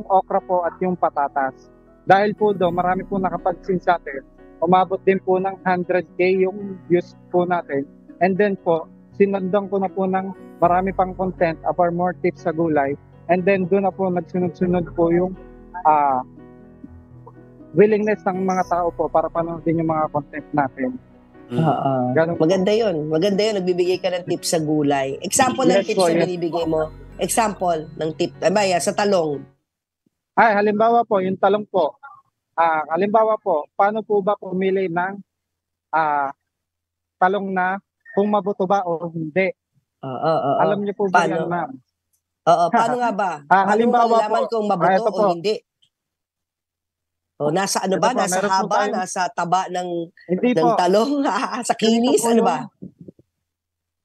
okra po at yung patatas. Dahil po doon, marami po nakapagsin sa atin. Umabot din po ng 100K yung views po natin. And then po, sinundan ko na po ng marami pang content about more tips sa gulay. And then doon na po nagsunod-sunod po yung willingness ng mga tao po para panoodin yung mga content natin. Maganda yun. Nagbibigay ka ng tips sa gulay. Example ng Yes tips po, na yes binibigay mo. Example ng tip. Sa talong. Halimbawa po, yung talong po. Halimbawa po, paano po ba pumili ng talong na kung mabuto ba o hindi? Alam niyo po ba yan, ma'am? Paano nga ba? Halimbawa Paano po, kung mabuto po. o hindi? Nasa ano ba? Ito po, Nasa meron po haba? tayong- Nasa taba ng Hindi po. talong? Sa kinis? Ganito po Ano ba?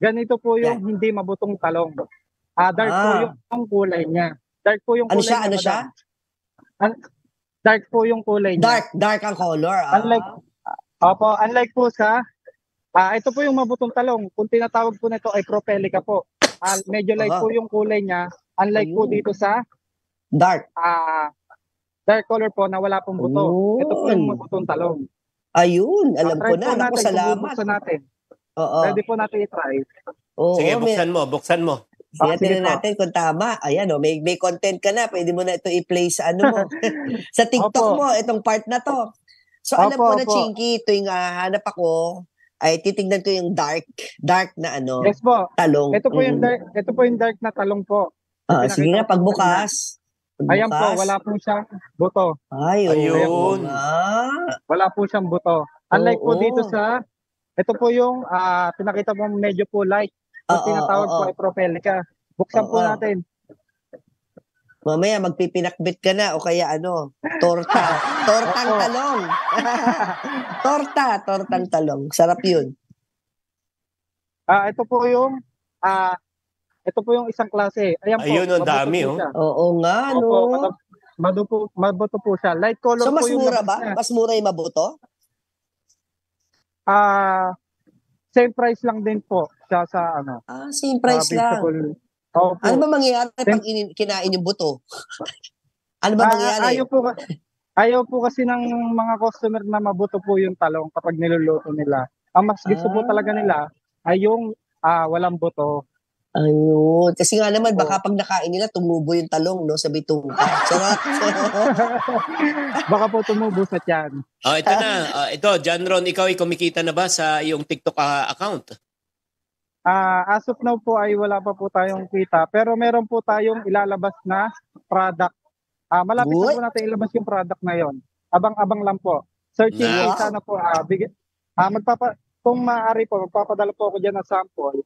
Ganito po yung hindi mabutong talong. Dark po yung kulay niya. Dark po yung Ano kulay siya? niya. Ano siya? Dark po yung kulay niya. Dark ang color. Unlike po sa ito po yung mabutong talong. Kung tinatawag po nito ay propelica po. Medyo light po yung kulay niya. Unlike po dito sa dark color po na wala pong buto. Ito po yung mabutong talong. Ayun, alam ko na. Naku, salamat. Bubuksan natin. Oo. Pwede po natin i-try. Sige, buksan mo. Sige, sige tingnan po. natin kung tama. Ayan, may content ka na. Pwede mo na ito i-play sa ano mo. Sa TikTok Opo. mo, itong part na to. So, alam ko na, Opo. Chinky, tuwing hanap ako, ay titignan ko yung dark na Yes po. talong. Ito po yung dark na talong po. Sige nga, pagbukas. Ayan po, wala po siyang buto. Ayun. Wala po siyang buto. Unlike po Oo. dito ito po yung pinakita mo medyo po light. Yung tinatawag po ay propelica. Buksan po natin. Mamaya magpipinakbit ka na o kaya torta. Tortang talong. Tortang talong. Sarap yun. Ito po yung isang klase. Ayan po. Ayun, ang mabuto dami, po siya. Oo nga, no? Opo, mabuto po siya. Light color So, po mas yung mura labas ba? niya. Mas mura yung mabuto? Same price lang din po siya sa Same price lang. vegetable. Opo. Ano ba mangyayari pag kinain yung buto? Ano ba mangyayari? Ayaw po kasi ng mga customer na mabuto po yung talong kapag niluluto nila. Ang mas gusto po talaga nila ay yung walang buto. Ayun. Kasi nga naman, baka pag nakain nila, tumubo yung talong, no? Sa bituka. Sarap. Baka po tumubo sa tiyan. Ito na. Ito, John Ron, ikaw ay kumikita na ba sa iyong TikTok account? As of now po ay wala pa po tayong kita, pero meron po tayong ilalabas na product. Malapit na Uy. po natin ilabas yung product na yon. Abang-abang lang po. Searching Nice. sana po, kung maaari po, magpapadala po ako dyan ng sample.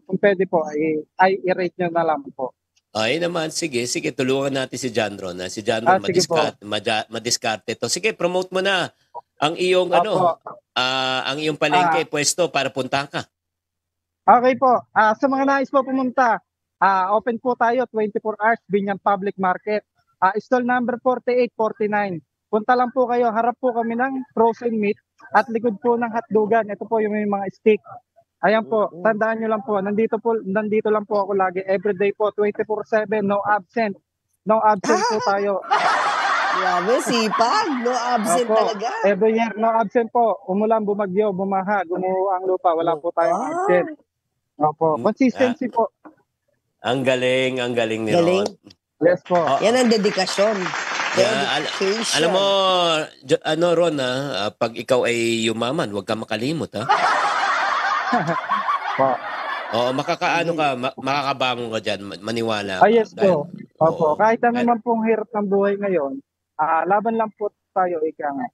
Kung pwede po, ay i-rate nyo na lang po. Ay naman, sige, tulungan natin si John Ron. Si John Ron, Sige po. madiskarte to. Sige, promote mo na ang iyong Opo. ang iyong palengke, pwesto para puntahan ka. Okay po. Sa mga nais po pumunta, open po tayo 24 hours, Binyang Public Market. Stall number 4849. Punta lang po kayo, harap po kami ng frozen meat at likod po ng hotdogan. Ito po yung may mga steak. Ayan po, tandaan nyo lang po, nandito lang po ako lagi. Everyday po, 24/7, no absent. No absent po tayo. Grabe, sipag. No absent Opo, talaga. every year, no absent po. Umulan, bumagyo, bumaha, gumuho ang lupa, wala po tayong absent. Opo, consistency po. Ang galing ni Galing. Ron. Yes po. Yan ang dedikasyon. Yeah, Dedication. alam mo, Ron, pag ikaw ay yumaman, huwag ka makalimot, ha? Po. Oo, makakabangon ka dyan, maniwala. Yes po. Opo, kahit ano Dahil- man pong hirap ng buhay ngayon, laban lang po tayo, ika nga.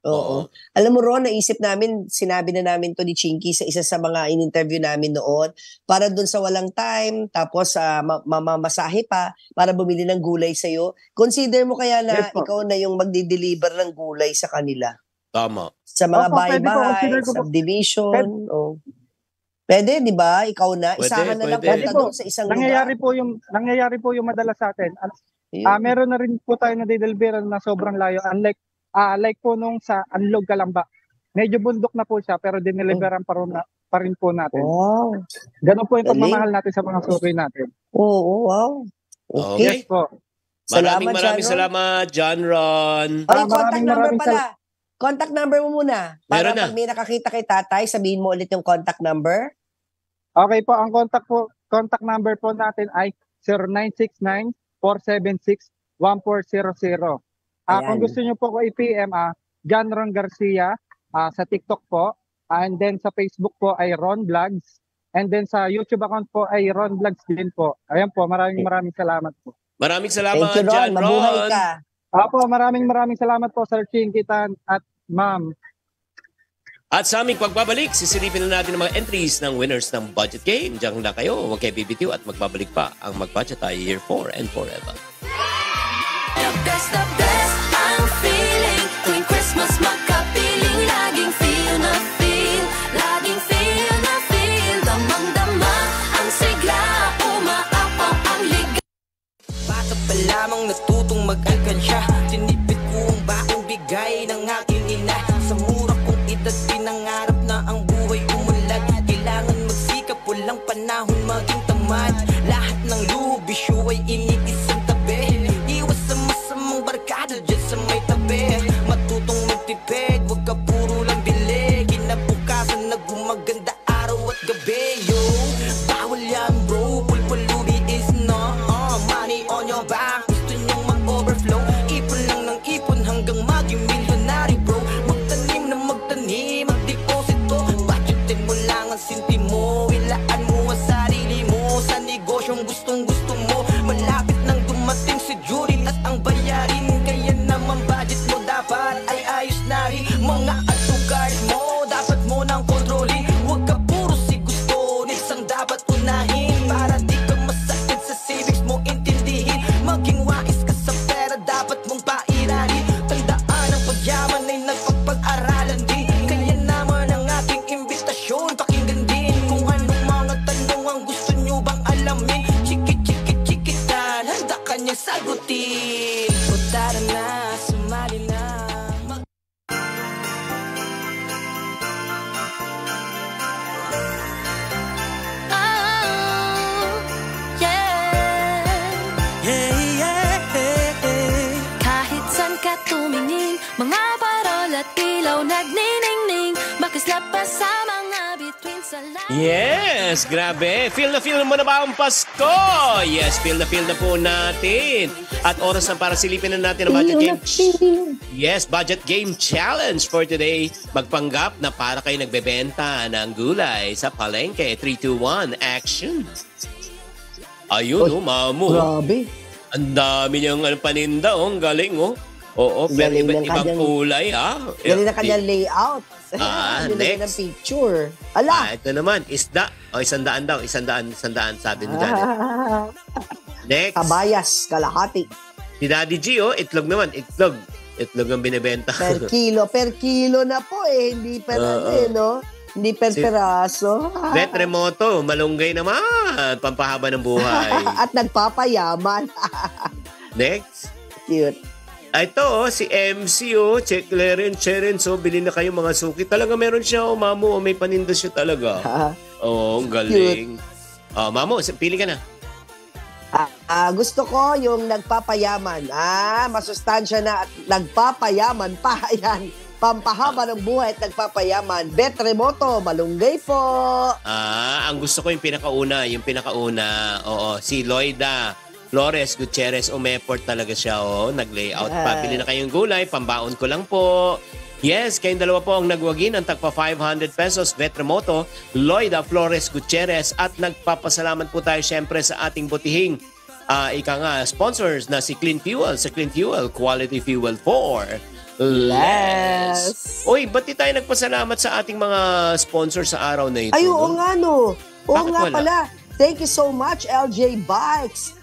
Oo. Alam mo, Ron, naisip namin, sinabi na namin to ni Chinky sa isa sa mga in-interview namin noon, para dun sa walang time, tapos mamamasahe pa, para bumili ng gulay sa'yo. Consider mo kaya na Yes po. ikaw na yung magdi-deliver ng gulay sa kanila. Tama. Sa mga Opo, pwede po, bahay-bahay, consider ko po. subdivision. Pwede, di ba? Ikaw na. Pwede, Isahan na lang pwede. punta doon sa isang Nangyayari lugar. po yung madalas sa atin. Ayun. Meron na rin po tayo na deliver na sobrang layo. Unlike like po nung sa Anlog Calamba. Medyo bundok na po siya pero dineliveran pa rin po natin. Wow. Ganun po yung Galing. pagmamahal natin sa mga suki natin. Oo, wow. Okay. Okay. Yes po. Maraming John Ron. salamat, John Ron. Ay, contact Maraming number maraming pala. Contact number mo muna. Para Meron na. pag may nakakita kay tatay, sabihin mo ulit yung contact number. Okay po, ang contact number po natin ay 0969-476-1400. Ayan. Kung gusto niyo po ko i-PM, John Ron Garcia sa TikTok po. And then sa Facebook po ay Ron Vlogs. And then sa YouTube account po ay Ron Vlogs din po. Ayan po, maraming salamat po. Maraming salamat, Thank you, Ron. John Mabuhay Ron. ka. Apo, maraming salamat po, Sir Chinkitan at Ma'am. At sa aming pagbabalik, sisilipin na natin ang mga entries ng winners ng budget game. Diyan na kayo, huwag kayo bibitiw at magbabalik pa ang Mag-Budget Tayo Year 4 and forever. The best ang feeling. Tuwing Christmas magkapiling, laging feel na feel. Laging feel na feel. Damang-dama ang sigla, umaapaw ang liga. Bata pa lamang natutong mag-alkansya. Tinipid ko ang baong bigay ng aking ina. Sa mura kong edad pinangarap na ang buhay umunlad. Kailangan magsikap, walang panahon maging tamad. Lahat ng luho, bisyo ay iniisang tabi. Iwas sa masamang barkada dyan sa may tabi. Matutong magtipid, wag ka puro lang bili. Kinabukasan na gumaganda araw at gabi. Yo, bawal yan bro, pulpulubi is no. Money on your back, gusto nyong mag-overflow. Ipon lang ng ipon hanggang maging milyonary bro. Magtanim na magtanim, magdeposito. Budgetin mo lang ang sinti mo. Ilaan mo ang sarili mo sa negosyong gustong-gusto mo. Malapit nang dumating si Judith at ang bayarin. Kaya naman budget mo dapat ay ayos na rin. Mga add-to-cart mo, dapat mo nang kontrolin. Huwag ka puro si gusto, isang dapat unahin. Para di ka masakit sa savings mo, intindihin. Maging wais ka sa pera, dapat mong pairanin. Tandaan ang pagyaman ay nagpapag-aralan din. Kaya naman ang aking imbitasyon, pakinggan din. Kung anong mga tanong ang gusto nyo bang alamin. Chikitan, handa ka niya sagutin. O tara na, sumali na. Kahit saan ka tumingin, mga parol at ilaw nagniningning. Makislap pa sa mga bituin sa lahat. Yes, grabe. Feel mo na ba ang Pasko? Yes, feel na po natin. At oras na para silipin na natin ang budget game. Yes, budget game challenge for today. Magpanggap na para kayo nagbebenta ng gulay sa palengke. 3, 2, 1, action. Ayun, mamu. Grabe. Ang dami niyang paninda, ang galing, Oo, pero ibang kulay, Galing na kanyang layout. Next. Ng picture. Ala! Ito naman, isda. 100 daw. 100 sabi ni Daddy. Next. Kabayas, kalahati. Si Daddy G, itlog naman. Itlog ang binibenta. Per kilo na po Hindi per no? Hindi per peraso. Bet remoto, malunggay naman. Pampahaba ng buhay. At nagpapayaman. Next. Cute. Ito, si MC, check Cheren. So, bilhin na kayo mga suki. Talaga meron siya, Mamu. May paninda siya talaga. Ang galing. Mamu, pili ka na. Gusto ko yung nagpapayaman. Masustansya na at nagpapayaman pa. Ayan. Pampahaba ng buhay at nagpapayaman. Bet remoto, malunggay po. Ang gusto ko yung pinakauna. Oo, si Loida Flores Gutierrez, umeport talaga siya, nag-layout pa. Bili na kayong gulay, pambaon ko lang po. Yes, kayong dalawa po ang nagwagin ng tagpa 500 pesos, Bet Remoto, Loida Flores Gutierrez, at nagpapasalamat po tayo syempre sa ating butihing sponsors na si Clean Fuel, quality fuel for less. Uy, ba't di tayo nagpasalamat sa ating mga sponsors sa araw na ito? Ay, oo nga, no. Oo Bakit nga wala? pala. Thank you so much, LJ Bikes.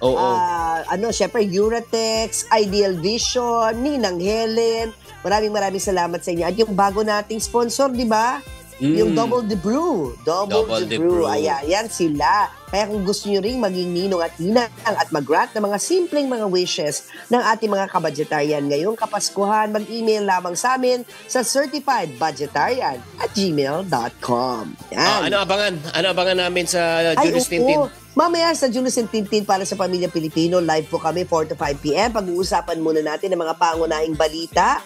Syempre, Uratex, Ideal Vision, Ninang Helen. Maraming salamat sa inyo. At yung bago nating sponsor, di ba? Yung Double the Brew. Double the Brew. Ayan sila. Kaya kung gusto nyo ring maging ninong at ninang at mag-grant ng mga simpleng mga wishes ng ating mga kabudgetarian ngayong Kapaskuhan, mag-email lamang sa amin sa certifiedbudgetarian@gmail.com. Ano abangan namin sa Julius Tintin? Mamaya sa Julius and Tintin para sa Pamilya Pilipino, live po kami 4 to 5 p.m. Pag-uusapan muna natin ang mga pangunahing balita.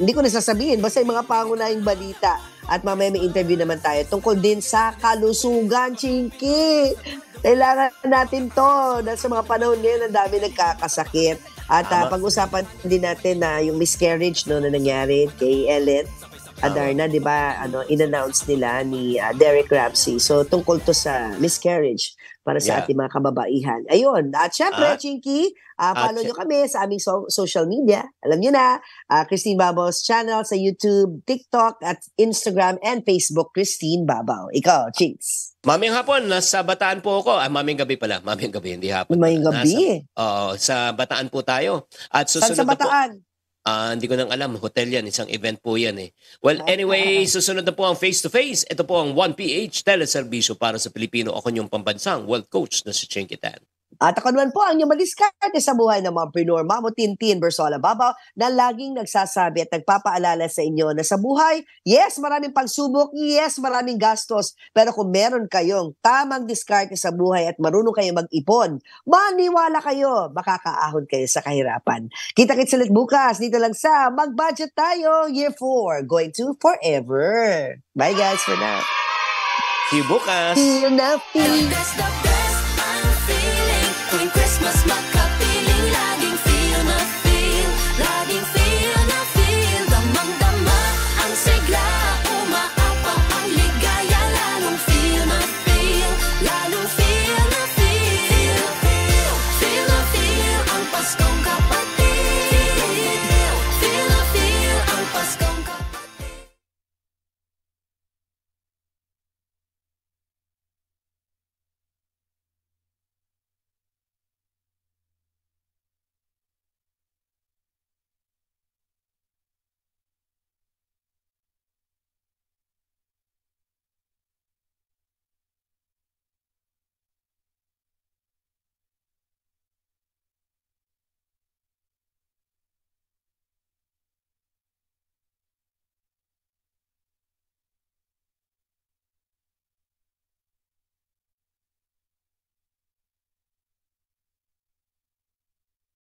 Hindi ko nasasabihin, basta yung mga pangunahing balita. At mamaya may interview naman tayo tungkol din sa kalusugan, Chinky. Kailangan natin to. Dahil sa mga panahon ngayon, ang dami nagkakasakit. At pag-usapan din natin na yung miscarriage na nangyari kay Ellen Adarna, di ba, in-announce nila ni Derek Ramsey. So, tungkol to sa miscarriage para sa ating mga kababaihan. Ayun. At syempre, Chinky, follow nyo kami sa aming social media. Alam nyo na, Christine Babaw's channel sa YouTube, TikTok, at Instagram and Facebook, Christine Babaw. Ikaw, Chinks. Mamayang hapon, nasa Bataan po ako. Mamayang gabi pala. Mamayang gabi, hindi hapon. Mamayang gabi? Sa Bataan po tayo. At susunod Saan sa Bataan? Hindi ko nang alam. Hotel yan. Isang event po yan eh. Well, anyway, susunod na po ang face-to-face. Ito po ang 1PH teleserbisyo para sa Pilipino. Ako yung pambansang world coach na si Chinky Tan. At ako naman po ang inyong madiskarte sa buhay ng mga preneur, Mamo Tintin Bersola Babaw, na laging nagsasabi at nagpapaalala sa inyo na sa buhay, yes, maraming pagsubok, yes, maraming gastos, pero kung meron kayong tamang diskarte sa buhay at marunong kayo mag-ipon, maniwala kayo, makakaahon kayo sa kahirapan. Kita-kits ulit bukas, dito lang sa Mag-Budget Tayo, Year 4, going to forever. Bye guys for now. See you bukas. See you now. The best I'm feeling. Tuwing Christmas,